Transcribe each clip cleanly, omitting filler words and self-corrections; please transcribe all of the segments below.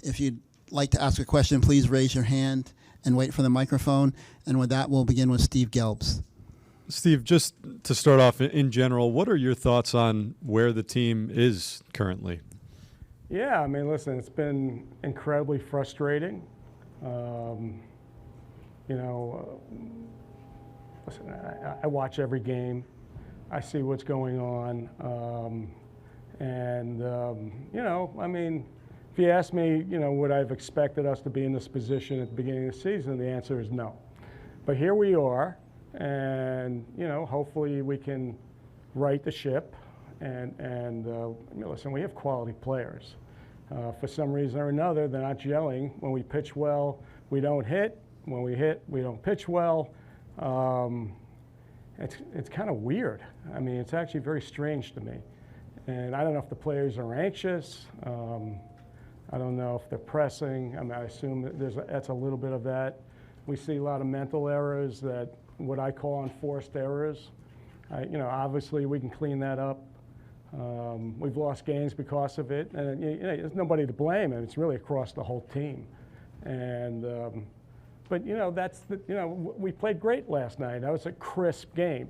If you'd like to ask a question, please raise your hand and wait for the microphone. And with that, we'll begin with Steve Gelbs. Steve, just to start off in general, what are your thoughts on where the team is currently? Yeah, I mean, listen, it's been incredibly frustrating. Listen, I watch every game. I see what's going on. I mean, if you ask me, would I have expected us to be in this position at the beginning of the season, the answer is no. But here we are, and, hopefully we can right the ship. And listen, we have quality players. For some reason or another, they're not gelling. When we pitch well, we don't hit. When we hit, we don't pitch well. It's kind of weird. I mean, it's actually very strange to me. And I don't know if the players are anxious. I don't know if they're pressing. I mean, I assume that that's a little bit of that. We see a lot of mental errors, that what I call enforced errors. Obviously we can clean that up. We've lost games because of it, and there's nobody to blame, and it's really across the whole team. And but we played great last night. That was a crisp game,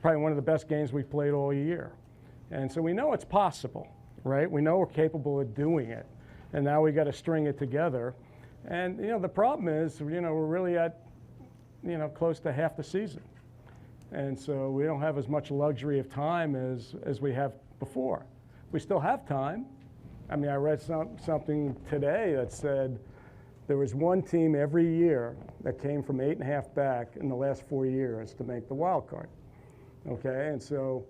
probably one of the best games we've played all year. And so we know it's possible, right? We know we're capable of doing it, and now we got to string it together. And the problem is, we're really at close to half the season, and so we don't have as much luxury of time as we have before. We still have time. I mean, I read something today that said there was one team every year that came from 8.5 back in the last 4 years to make the wild card. Okay, and so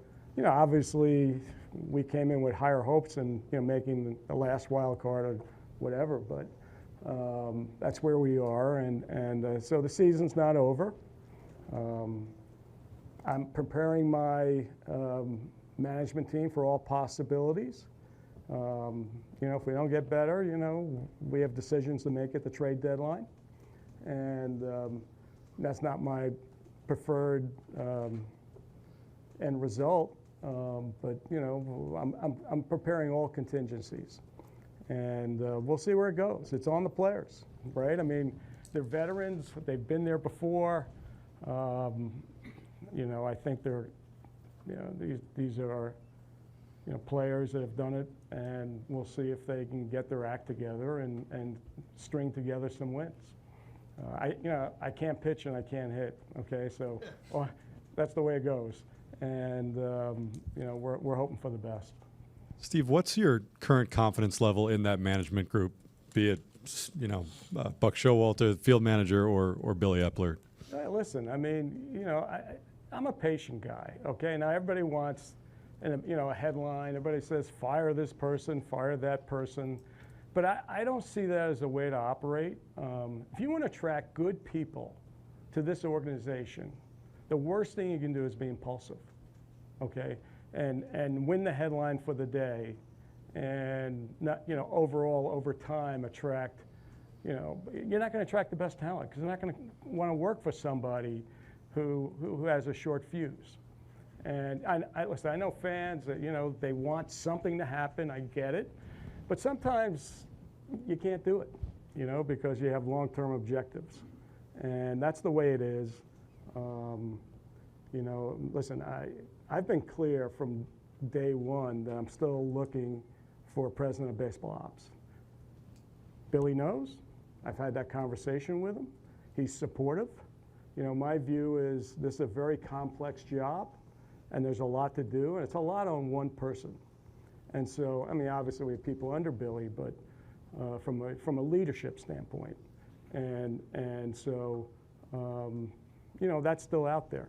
obviously we came in with higher hopes and making the last wild card or whatever, but that's where we are, and so the season's not over. I'm preparing my management team for all possibilities. If we don't get better, we have decisions to make at the trade deadline, and that's not my preferred end result. But I'm preparing all contingencies, and we'll see where it goes. It's on the players, right? I mean, they're veterans; they've been there before. I think they're, these are, players that have done it, and we'll see if they can get their act together and string together some wins. I can't pitch and I can't hit. Okay, so that's the way it goes, and we're hoping for the best. Steve, what's your current confidence level in that management group, be it Buck Showalter, field manager, or Billy Epler? Listen, I mean, I'm a patient guy. Okay, now everybody wants, a headline. Everybody says fire this person, fire that person, but I don't see that as a way to operate. If you want to attract good people to this organization, the worst thing you can do is be impulsive. Okay, and win the headline for the day, and not overall over time attract. You're not going to attract the best talent because they're not going to want to work for somebody who has a short fuse. And listen, I know fans that they want something to happen. I get it, but sometimes you can't do it, because you have long-term objectives, and that's the way it is. Listen, I've been clear from day one that I'm still looking for a president of baseball ops. Billy knows. I've had that conversation with him. He's supportive. My view is this is a very complex job, and there's a lot to do, and it's a lot on one person. And so, I mean, obviously we have people under Billy, but from a leadership standpoint, and so, that's still out there.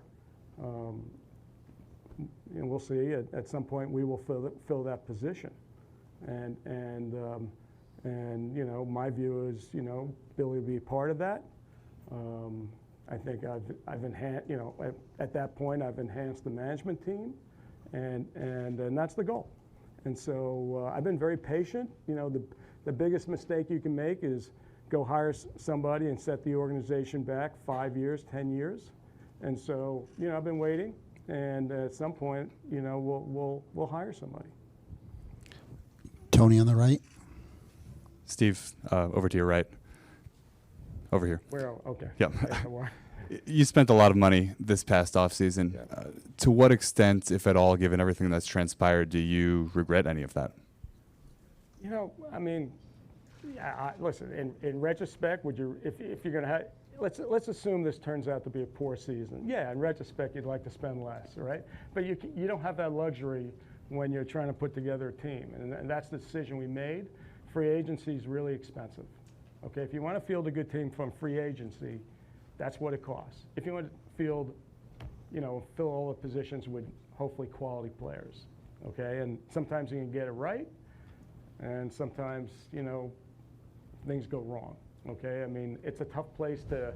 We'll see. At some point, we will fill that position, and my view is, Billy will be part of that. I think I've enhanced, at that point, I've enhanced the management team, and that's the goal. And so I've been very patient. The biggest mistake you can make is go hire somebody and set the organization back 5 years, 10 years. And so, I've been waiting, and at some point, we'll hire somebody. Tony on the right. Steve, over to your right. Over here. Where? Okay. Yep. Yeah, the one. You spent a lot of money this past offseason. Yeah. To what extent, if at all, given everything that's transpired, do you regret any of that? You know, I mean, yeah, listen, in retrospect, would you, if you're going to have, let's assume this turns out to be a poor season. Yeah, in retrospect, you'd like to spend less, right? But you don't have that luxury when you're trying to put together a team. And that's the decision we made. Free agency is really expensive. Okay, if you want to field a good team from free agency, that's what it costs. If you want to field, fill all the positions with hopefully quality players, okay? And sometimes you can get it right, and sometimes, things go wrong, okay? I mean, it's a tough place to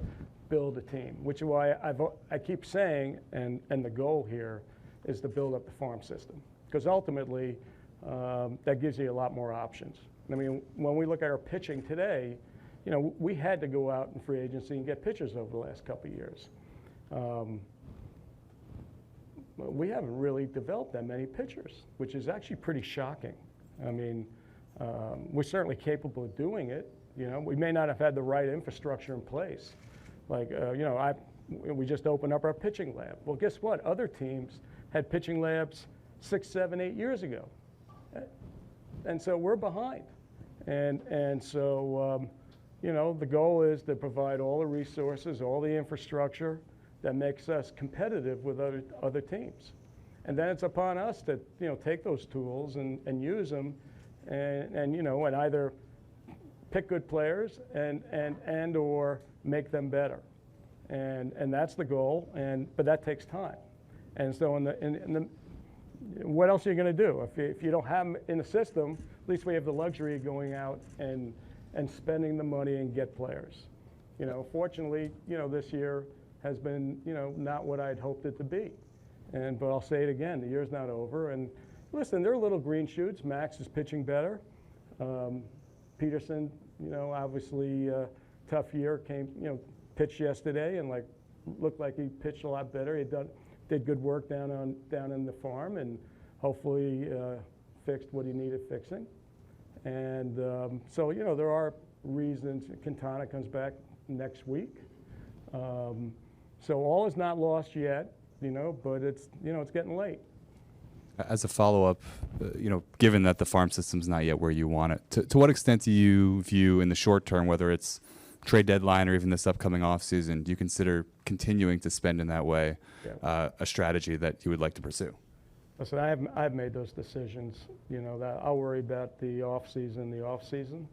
build a team, which is why I keep saying, and the goal here is to build up the farm system, because ultimately, that gives you a lot more options. I mean, when we look at our pitching today, we had to go out in free agency and get pitchers over the last couple of years. We haven't really developed that many pitchers, which is actually pretty shocking. I mean, we're certainly capable of doing it. We may not have had the right infrastructure in place. Like, we just opened up our pitching lab. Well, guess what? Other teams had pitching labs 6, 7, 8 years ago. And so we're behind. And so, the goal is to provide all the resources, all the infrastructure that makes us competitive with other teams. And then it's upon us to, take those tools and use them and either pick good players and or make them better. And that's the goal, but that takes time. And so what else are you going to do? If you don't have them in the system, at least we have the luxury of going out and spending the money and get players. Fortunately, this year has been, not what I'd hoped it to be. But I'll say it again, the year's not over. And listen, there are little green shoots. Max is pitching better. Peterson, obviously tough year, pitched yesterday and looked like he pitched a lot better. He did good work down in the farm and hopefully fixed what he needed fixing. And so, there are reasons. Quintana comes back next week. So all is not lost yet, but it's getting late. As a follow-up, given that the farm system's not yet where you want it, to what extent do you view in the short term, whether it's trade deadline or even this upcoming offseason, do you consider continuing to spend in that way a strategy that you would like to pursue? Listen, I've made those decisions. That I'll worry about the off season.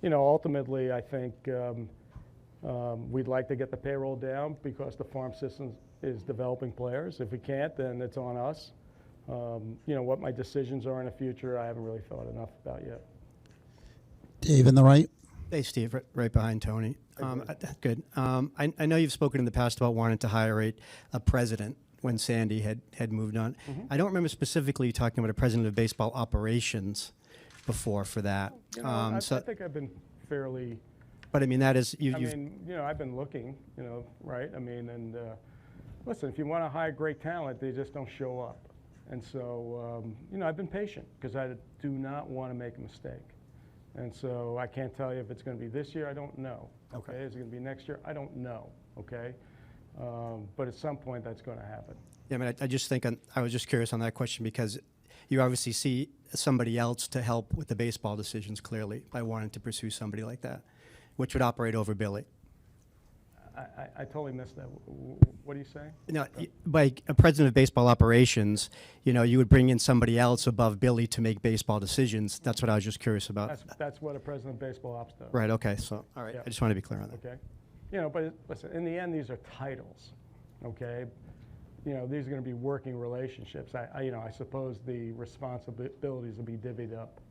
Ultimately, I think we'd like to get the payroll down because the farm system is developing players. If we can't, then it's on us. What my decisions are in the future, I haven't really thought enough about yet. Dave in the right. Hey, Steve, right behind Tony. Good. I know you've spoken in the past about wanting to hire a president when Sandy had moved on. Mm-hmm. I don't remember specifically talking about a president of baseball operations before for that. I think I've been fairly. But I mean, that is I've been looking. Right. I mean, and listen, if you want to hire great talent, they just don't show up. And so, I've been patient because I do not want to make a mistake. And so I can't tell you if it's going to be this year. I don't know. Okay. Is it going to be next year? I don't know. Okay. But at some point, that's going to happen. Yeah, I mean, I just think I was just curious on that question because you obviously see somebody else to help with the baseball decisions clearly by wanting to pursue somebody like that, which would operate over Billy. I totally missed that. What are you saying? No, by a president of baseball operations, you would bring in somebody else above Billy to make baseball decisions. That's what I was just curious about. That's what a president of baseball ops does. Right. Okay. So, all right. Yeah. I just want to be clear on that. Okay. But listen, in the end, these are titles. Okay. These are going to be working relationships. I suppose the responsibilities will be divvied up.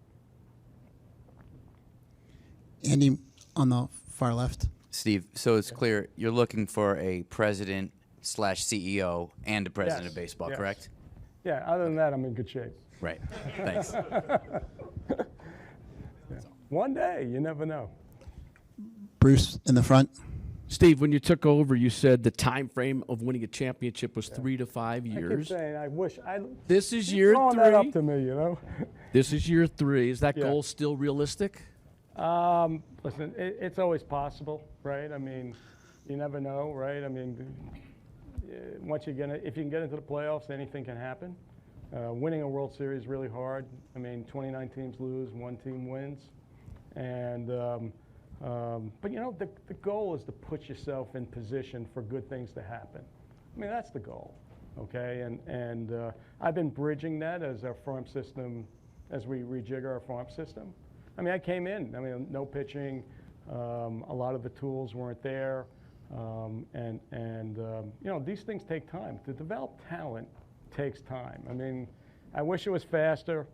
Andy on the far left. Steve, so it's clear you're looking for a president/CEO and a president of baseball, correct? Yeah, other than that, I'm in good shape. Right. Thanks. One day, you never know. Bruce in the front. Steve, when you took over, you said the time frame of winning a championship was 3 to 5 years. I keep saying, I wish This is year 3. Throwing that up to me, This is year 3. Is that Yeah. goal still realistic? Listen, it's always possible, right? I mean, you never know, right? I mean, if you can get into the playoffs, anything can happen. Winning a World Series is really hard. I mean, 29 teams lose, one team wins. And, but you know, the goal is to put yourself in position for good things to happen. I mean, that's the goal, okay? And I've been bridging that as our farm system, as we rejigger our farm system. I mean, I came in, no pitching, a lot of the tools weren't there. You know, these things take time. To develop talent takes time. I mean, I wish it was faster.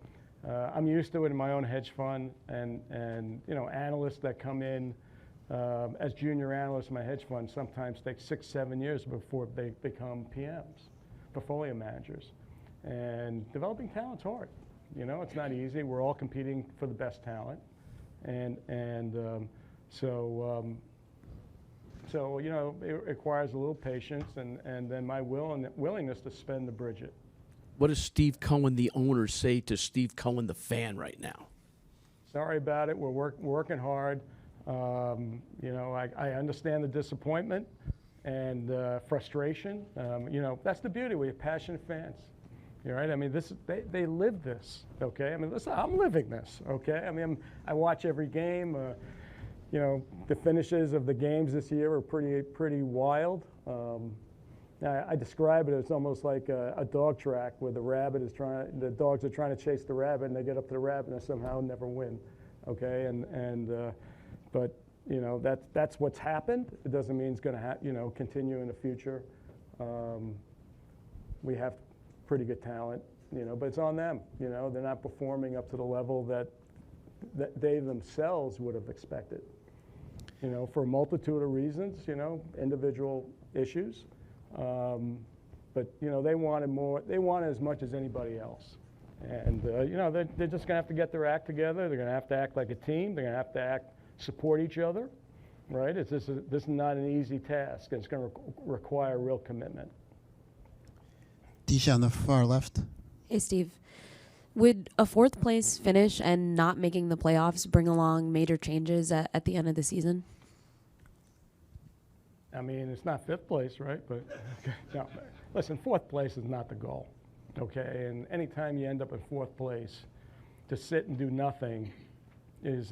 I'm used to it in my own hedge fund, and you know, analysts that come in as junior analysts in my hedge fund sometimes take 6-7 years before they become PMs, portfolio managers. And developing talent's hard. You know, it's not easy. We're all competing for the best talent, so you know, it requires a little patience and then my willingness to spend to bridge it. What does Steve Cohen, the owner, say to Steve Cohen, the fan, right now? Sorry about it. We're working hard. You know, I understand the disappointment and frustration. You know, that's the beauty. We have passionate fans. You're right. I mean, they live this. Okay. I mean, listen, I'm living this. Okay. I mean, I watch every game. You know, the finishes of the games this year are pretty wild. I describe it as almost like a dog track where the dogs are trying to chase the rabbit, and they get up to the rabbit and somehow never win. Okay. But you know, that's what's happened. It doesn't mean it's going to you know, continue in the future. We have pretty good talent, you know, but it's on them. You know, they're not performing up to the level that they themselves would have expected. You know, for a multitude of reasons, you know, individual issues. But, you know, they wanted more. They wanted as much as anybody else. And, you know, they're just going to have to get their act together. They're going to have to act like a team. They're going to have to support each other, right? This is not an easy task. It's going to require real commitment. Disha on the far left. Hey, Steve. Would a fourth place finish and not making the playoffs bring along major changes at the end of the season? I mean, it's not fifth place, right? But no, listen, fourth place is not the goal, okay? And anytime you end up in fourth place, to sit and do nothing is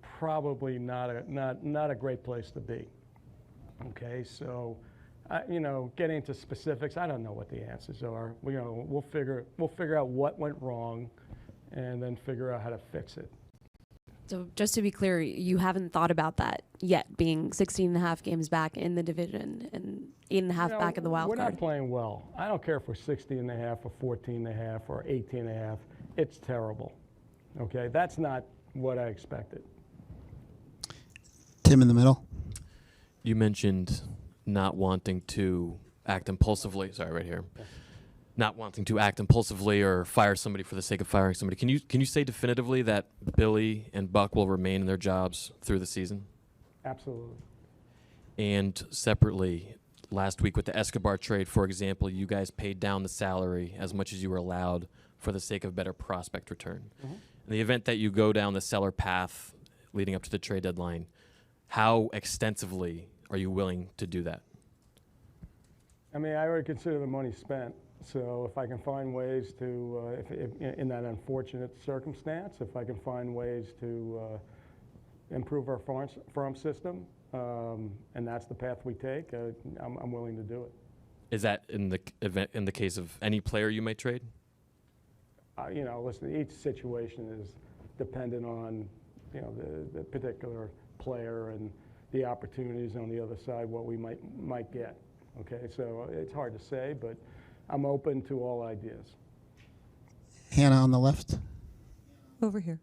probably not a great place to be, okay? So, you know, getting into specifics, I don't know what the answers are. You know, we'll figure out what went wrong, and then figure out how to fix it. So just to be clear, you haven't thought about that yet, being 16.5 games back in the division and 8.5 back in the wild card. We're not playing well. I don't care if we're 16.5 or 14.5 or 18.5. It's terrible. Okay, that's not what I expected. Tim in the middle. You mentioned not wanting to act impulsively. Sorry, right here. Not wanting to act impulsively or fire somebody for the sake of firing somebody. Can you say definitively that Billy and Buck will remain in their jobs through the season? Absolutely. And separately, last week with the Escobar trade, for example, you guys paid down the salary as much as you were allowed for the sake of better prospect return. Mm-hmm. In the event that you go down the seller path leading up to the trade deadline, how extensively are you willing to do that? I mean, I already consider the money spent. So if I can find ways to, if in that unfortunate circumstance, if I can find ways to improve our farm system, and that's the path we take, I'm willing to do it. Is that in the case of any player you may trade? You know, listen, each situation is dependent on, you know, the particular player and the opportunities on the other side, what we might get. Okay, so it's hard to say, but I'm open to all ideas. Hannah on the left. Over here.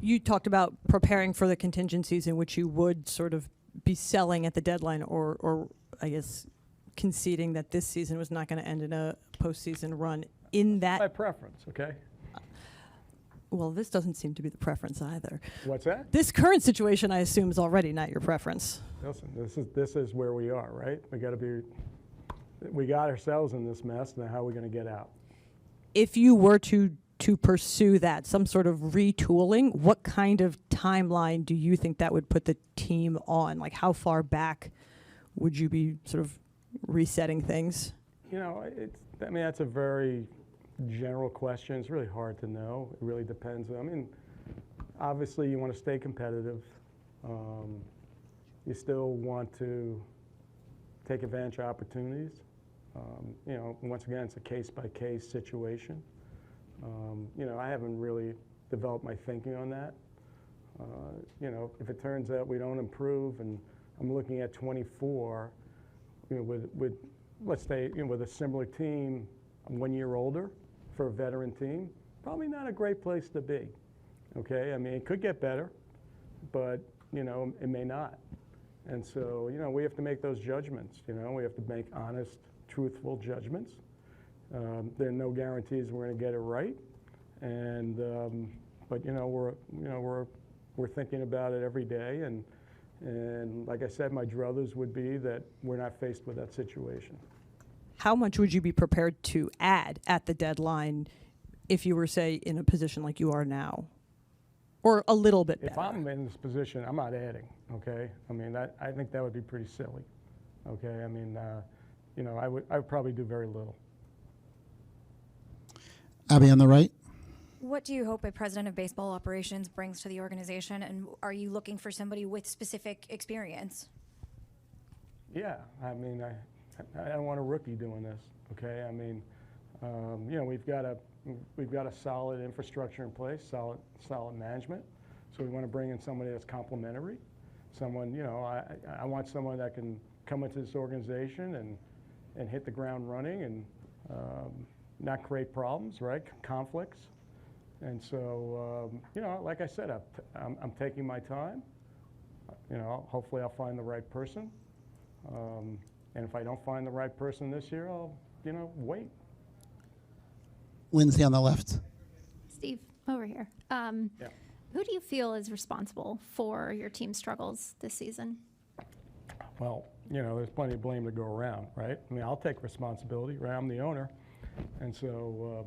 You talked about preparing for the contingencies in which you would sort of be selling at the deadline, or I guess conceding that this season was not going to end in a postseason run. In that, my preference, okay? Well, this doesn't seem to be the preference either. What's that? This current situation, I assume, is already not your preference. Listen, this is where we are, right? We got ourselves in this mess. Now, how are we going to get out? If you were to to pursue that, some sort of retooling, what kind of timeline do you think that would put the team on? Like, how far back would you be sort of resetting things? You know, that's a very general question. It's really hard to know. It really depends. I mean, obviously you want to stay competitive. You still want to take advantage of opportunities. You know, once again, it's a case-by-case situation. You know, I haven't really developed my thinking on that. You know, if it turns out we don't improve, and I'm looking at 24, you know, with let's say, you know, with a similar team, 1 year older for a veteran team, probably not a great place to be. Okay, I mean, it could get better, but you know, it may not. And so, you know, we have to make those judgments. You know, we have to make honest, truthful judgments. There are no guarantees we're going to get it right, and but you know, we're thinking about it every day, and like I said, my druthers would be that we're not faced with that situation. How much would you be prepared to add at the deadline if you were, say, in a position like you are now? Or a little bit better? If I'm in this position, I'm not adding, okay? I mean, I think that would be pretty silly, okay? I mean, you know, I would probably do very little. Abby on the right. What do you hope a president of baseball operations brings to the organization, and are you looking for somebody with specific experience? Yeah, I mean, I don't want a rookie doing this, okay? I mean, you know, we've got a solid infrastructure in place, solid management. So we want to bring in somebody that's complementary. Someone, you know, I want someone that can come into this organization and hit the ground running and not create problems, right? Conflicts. And so, you know, like I said, I'm taking my time. You know, hopefully I'll find the right person. And if I don't find the right person this year, I'll, you know, wait. Lindsay on the left. Steve, over here. Who do you feel is responsible for your team's struggles this season? Well, you know, there's plenty of blame to go around, right? I mean, I'll take responsibility, right? I'm the owner. And so,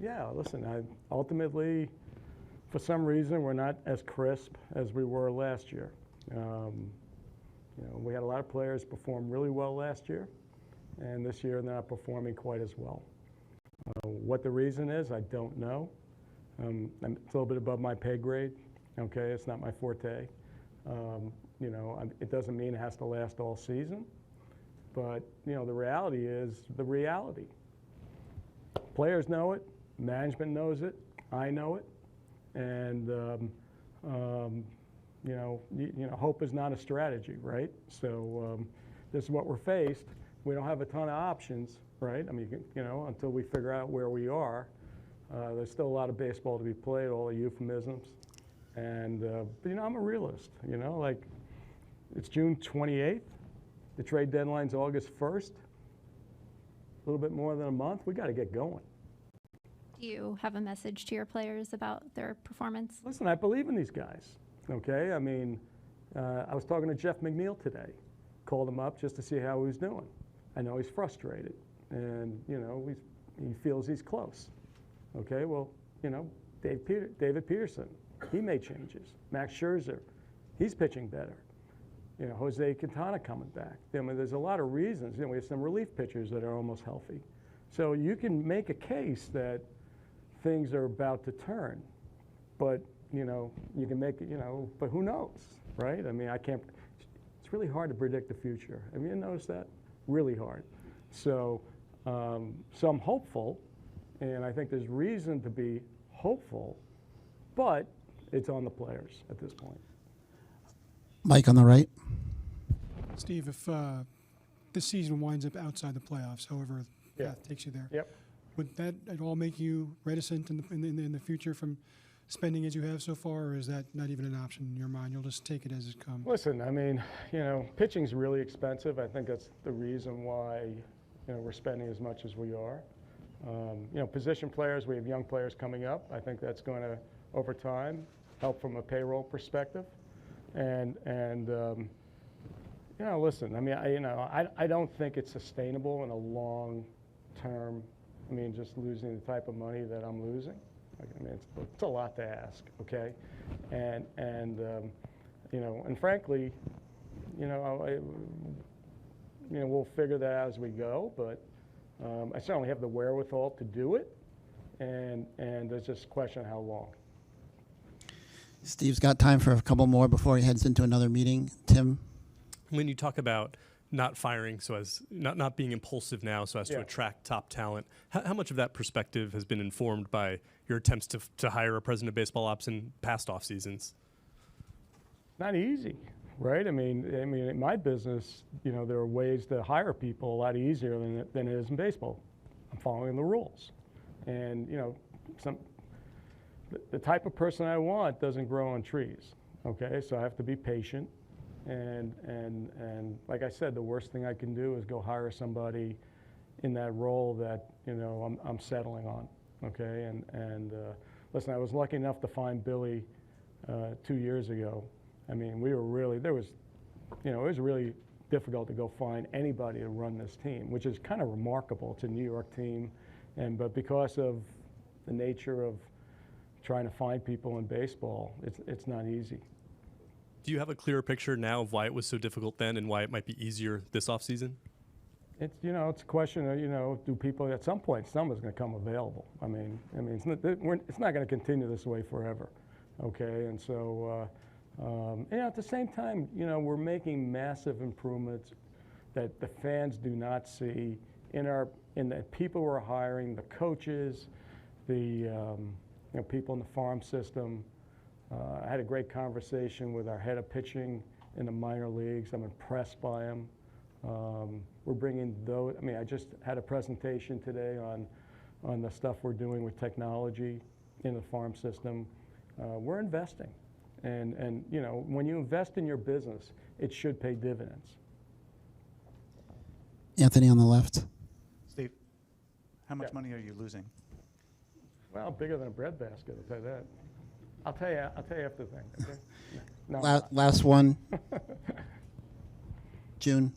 yeah, listen, ultimately, for some reason, we're not as crisp as we were last year. You know, we had a lot of players perform really well last year, and this year they're not performing quite as well. What the reason is, I don't know. It's a little bit above my pay grade. Okay, it's not my forte. You know, it doesn't mean it has to last all season, but you know, the reality is the reality. Players know it, management knows it, I know it, and you know, hope is not a strategy, right? So this is what we're faced. We don't have a ton of options, right? I mean, you know, until we figure out where we are, there's still a lot of baseball to be played, all the euphemisms. And, but, you know, I'm a realist, you know, like it's June 28th. The trade deadline's August 1st. A little bit more than a month. We got to get going. Do you have a message to your players about their performance? Listen, I believe in these guys, okay? I mean, I was talking to Jeff McNeil today. Called him up just to see how he was doing. I know he's frustrated, and you know he feels he's close. Okay, well, you know, David Peterson, he made changes. Max Scherzer, he's pitching better. You know, Jose Quintana coming back. I mean, there's a lot of reasons. You know, we have some relief pitchers that are almost healthy. So you can make a case that things are about to turn, but you know, you can make it. You know, but who knows, right? I mean, I can't. It's really hard to predict the future. Have you noticed that? Really hard. So, so I'm hopeful, and I think there's reason to be hopeful, but it's on the players at this point. Mike on the right. Steve, if this season winds up outside the playoffs, however the path takes you there, would that at all make you reticent in the future from spending as you have so far, or is that not even an option in your mind? You'll just take it as it comes? Listen, I mean, you know, pitching's really expensive. I think that's the reason why, you know, we're spending as much as we are. You know, position players, we have young players coming up. I think that's going to, over time, help from a payroll perspective. And you know, listen, I mean, I don't think it's sustainable in a long-term I mean, just losing the type of money that I'm losing. I mean, it's a lot to ask, okay? And you know, and frankly, you know, we'll figure that out as we go, but I certainly have the wherewithal to do it, and there's just a question of how long. Steve's got time for a couple more before he heads into another meeting. Tim? When you talk about not firing, so as not being impulsive now, so as to attract top talent, how much of that perspective has been informed by your attempts to hire a president of baseball ops in past off seasons? Not easy, right? I mean, in my business, you know, there are ways to hire people a lot easier than it is in baseball. I'm following the rules, and you know, the type of person I want doesn't grow on trees. Okay, so I have to be patient. And like I said, the worst thing I can do is go hire somebody in that role that, you know, I'm settling on, okay? And listen, I was lucky enough to find Billy 2 years ago. I mean, we were really, it was really difficult to go find anybody to run this team, which is kind of remarkable. It's a New York team, but because of the nature of trying to find people in baseball, it's not easy. Do you have a clearer picture now of why it was so difficult then and why it might be easier this offseason? It's, you know, it's a question of, you know, do people, at some point, someone's going to come available. I mean, it's not going to continue this way forever, okay? And so, you know, at the same time, you know, we're making massive improvements that the fans do not see in the people we're hiring, the coaches, the, you know, people in the farm system. I had a great conversation with our head of pitching in the minor leagues. I'm impressed by him. We're bringing those. I mean, I just had a presentation today on the stuff we're doing with technology in the farm system. We're investing, and you know, when you invest in your business, it should pay dividends. Anthony on the left. Steve, how much money are you losing? Well, bigger than a breadbasket, I'll tell you that. I'll tell you after the thing. Okay? No, last one. June.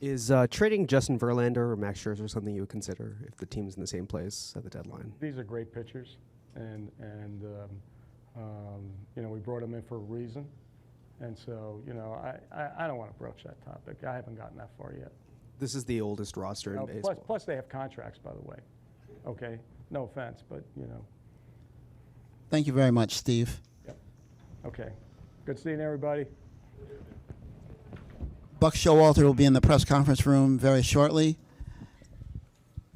Is trading Justin Verlander or Max Scherzer something you would consider if the team's in the same place at the deadline? These are great pitchers, and you know, we brought them in for a reason, and so, you know, I don't want to broach that topic. I haven't gotten that far yet. This is the oldest roster in baseball. Plus they have contracts, by the way. Okay, no offense, but you know. Thank you very much, Steve. Yep. Okay. Good seeing everybody. Buck Showalter will be in the press conference room very shortly.